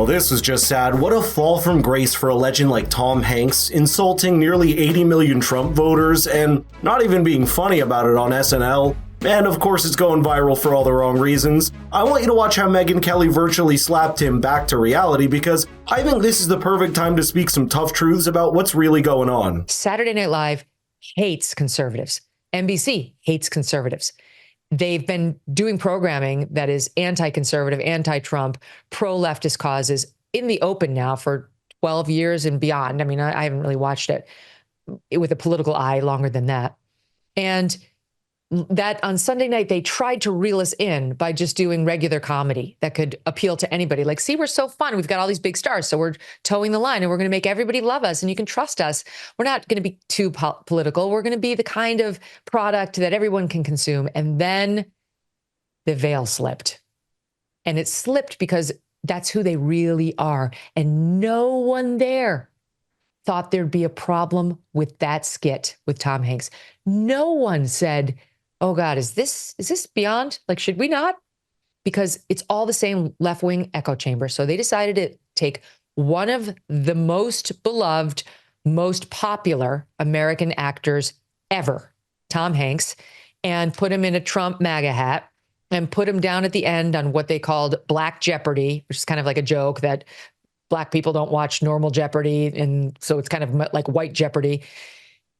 Well, this was just sad. What a fall from grace for a legend like Tom Hanks, insulting nearly 80 million Trump voters and not even being funny about it on SNL. And of course, it's going viral for all the wrong reasons. I want you to watch how Megyn Kelly virtually slapped him back to reality, because I think this is the perfect time to speak some tough truths about what's really going on. Saturday Night Live hates conservatives. NBC hates conservatives. They've been doing programming that is anti-conservative, anti-Trump, pro-leftist causes in the open now for 12 years and beyond. I mean, I haven't really watched it with a political eye longer than that. And that on Sunday night, they tried to reel us in by just doing regular comedy that could appeal to anybody. Like, see, we're so fun. We've got all these big stars. So we're towing the line and we're going to make everybody love us and you can trust us. We're not going to be too political. We're going to be the kind of product that everyone can consume. And then the veil slipped. And it slipped because that's who they really are. And no one there thought there'd be a problem with that skit with Tom Hanks. No one said, oh God, is this beyond? Like, should we not? Because it's all the same left-wing echo chamber. So they decided to take one of the most beloved, most popular American actors ever, Tom Hanks, and put him in a Trump MAGA hat and put him down at the end on what they called Black Jeopardy, which is kind of like a joke that Black people don't watch normal Jeopardy. And so it's kind of like white Jeopardy.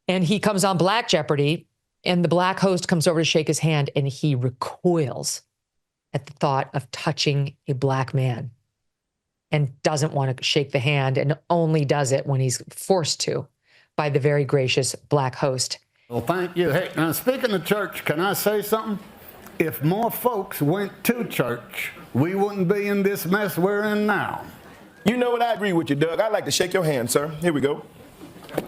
And he comes on Black Jeopardy, and the Black host comes over to shake his hand, and he recoils at the thought of touching a Black man and doesn't want to shake the hand and only does it when he's forced to by the very gracious Black host. Well, thank you. Hey, now speaking of church, can I say something? If more folks went to church, we wouldn't be in this mess we're in now. You know what? I agree with you, Doug. I'd like to shake your hand, sir. Here we go.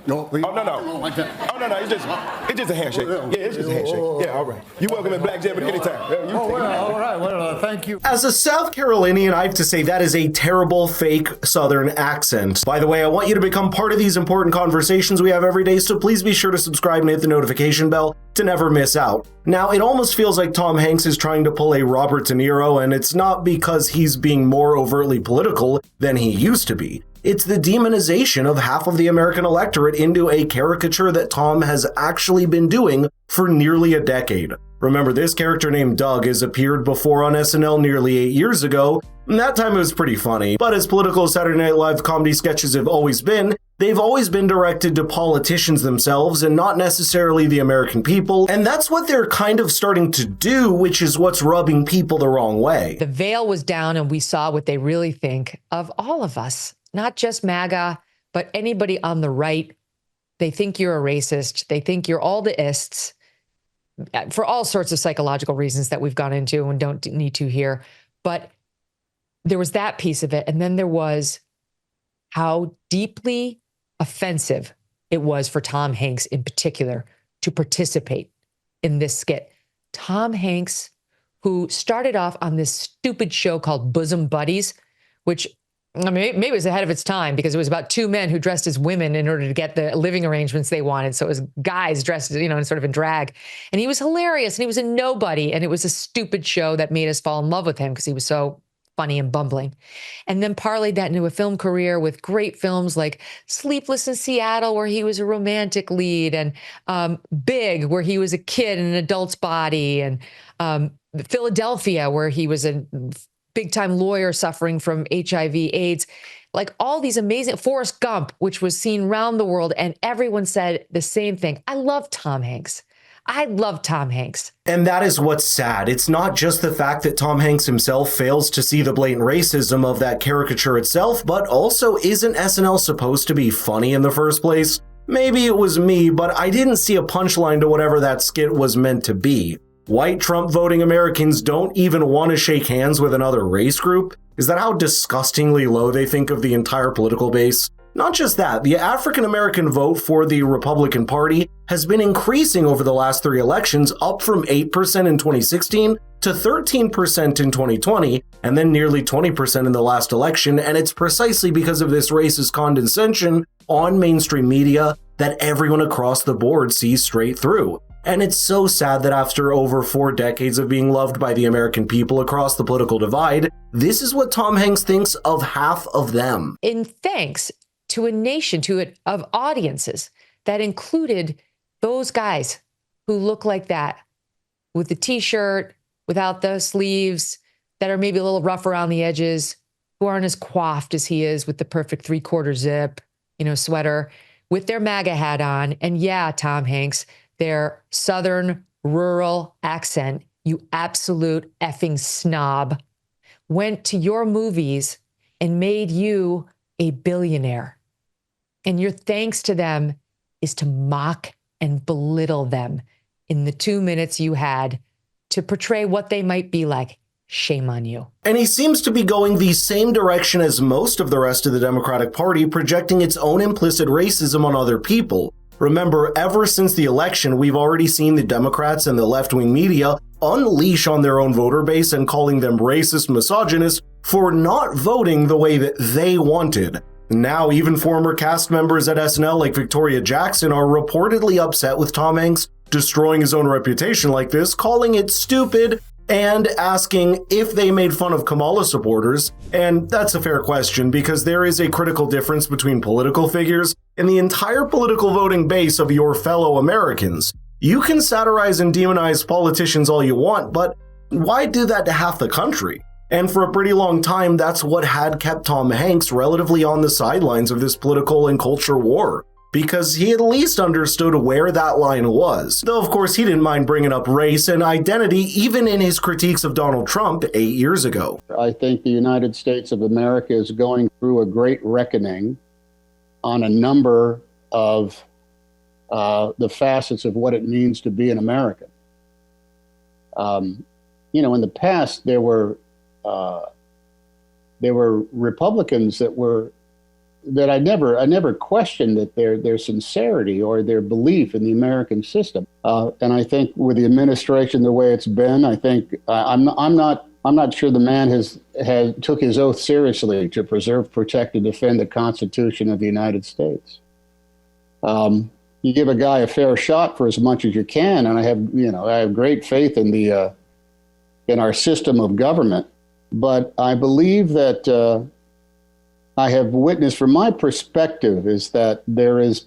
No, oh, no. Like that. Oh, no. It's just a handshake. Yeah, it's just a handshake. Yeah, all right. You're welcome in Black Jeopardy anytime. All right. Well, thank you. As a South Carolinian, I have to say that is a terrible fake Southern accent. By the way, I want you to become part of these important conversations we have every day, so please be sure to subscribe and hit the notification bell to never miss out. Now, it almost feels like Tom Hanks is trying to pull a Robert De Niro, and it's not because he's being more overtly political than he used to be. It's the demonization of half of the American electorate into a caricature that Tom has actually been doing for nearly a decade. Remember, this character named Doug has appeared before on SNL nearly 8 years ago, and that time it was pretty funny. But as political Saturday Night Live comedy sketches have always been, they've always been directed to politicians themselves and not necessarily the American people. And that's what they're kind of starting to do, which is what's rubbing people the wrong way. The veil was down and we saw what they really think of all of us. Not just MAGA, but anybody on the right. They think you're a racist. They think you're all the ists for all sorts of psychological reasons that we've gone into and don't need to here. But there was that piece of it. And then there was how deeply offensive it was for Tom Hanks in particular to participate in this skit. Tom Hanks, who started off on this stupid show called Bosom Buddies, which, I mean, maybe it was ahead of its time because it was about two men who dressed as women in order to get the living arrangements they wanted. So it was guys dressed, sort of in drag. And he was hilarious and he was a nobody. And it was a stupid show that made us fall in love with him because he was so funny and bumbling. And then parlayed that into a film career with great films like Sleepless in Seattle, where he was a romantic lead, and Big, where he was a kid in an adult's body, and Philadelphia, where he was a big-time lawyer suffering from HIV/AIDS, like all these amazing, Forrest Gump, which was seen around the world, and everyone said the same thing. I love Tom Hanks. I love Tom Hanks. And that is what's sad. It's not just the fact that Tom Hanks himself fails to see the blatant racism of that caricature itself, but also, isn't SNL supposed to be funny in the first place? Maybe it was me, but I didn't see a punchline to whatever that skit was meant to be. White Trump-voting Americans don't even want to shake hands with another race group? Is that how disgustingly low they think of the entire political base? Not just that, the African-American vote for the Republican Party has been increasing over the last 3 elections, up from 8% in 2016 to 13% in 2020, and then nearly 20% in the last election, and it's precisely because of this racist condescension on mainstream media that everyone across the board sees straight through. And it's so sad that after over 4 decades of being loved by the American people across the political divide, this is what Tom Hanks thinks of half of them. In thanks to a nation, of audiences that included those guys who look like that, with the t-shirt, without the sleeves, that are maybe a little rough around the edges, who aren't as coiffed as he is with the perfect 3/4 zip, sweater, with their MAGA hat on. And yeah, Tom Hanks, their Southern rural accent, you absolute effing snob, went to your movies and made you a billionaire. And your thanks to them is to mock and belittle them in the 2 minutes you had to portray what they might be like. Shame on you. And he seems to be going the same direction as most of the rest of the Democratic Party, projecting its own implicit racism on other people. Remember, ever since the election, we've already seen the Democrats and the left-wing media unleash on their own voter base and calling them racist, misogynist for not voting the way that they wanted. Now, even former cast members at SNL like Victoria Jackson are reportedly upset with Tom Hanks destroying his own reputation like this, calling it stupid, and asking if they made fun of Kamala supporters. And that's a fair question, because there is a critical difference between political figures and the entire political voting base of your fellow Americans. You can satirize and demonize politicians all you want, but why do that to half the country? And for a pretty long time, that's what had kept Tom Hanks relatively on the sidelines of this political and culture war, because he at least understood where that line was. Though, of course, he didn't mind bringing up race and identity, even in his critiques of Donald Trump 8 years ago. I think the United States of America is going through a great reckoning on a number of the facets of what it means to be an American. In the past, there were Republicans that I never questioned that their sincerity or their belief in the American system. And I think with the administration the way it's been, I think I'm not sure the man has took his oath seriously to preserve, protect, and defend the Constitution of the United States. You give a guy a fair shot for as much as you can, and I have great faith in our system of government. But I believe that I have witnessed, from my perspective, is that there is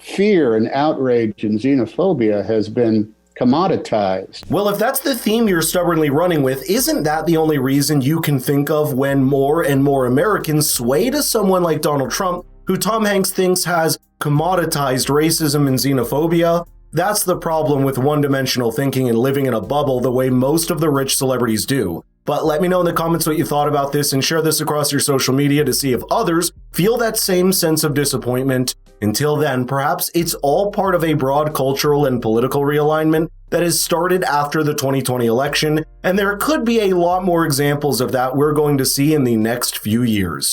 fear and outrage and xenophobia has been commoditized. Well, if that's the theme you're stubbornly running with, isn't that the only reason you can think of when more and more Americans sway to someone like Donald Trump, who Tom Hanks thinks has commoditized racism and xenophobia? That's the problem with one-dimensional thinking and living in a bubble the way most of the rich celebrities do. But let me know in the comments what you thought about this, and share this across your social media to see if others feel that same sense of disappointment. Until then, perhaps it's all part of a broad cultural and political realignment that has started after the 2020 election, and there could be a lot more examples of that we're going to see in the next few years.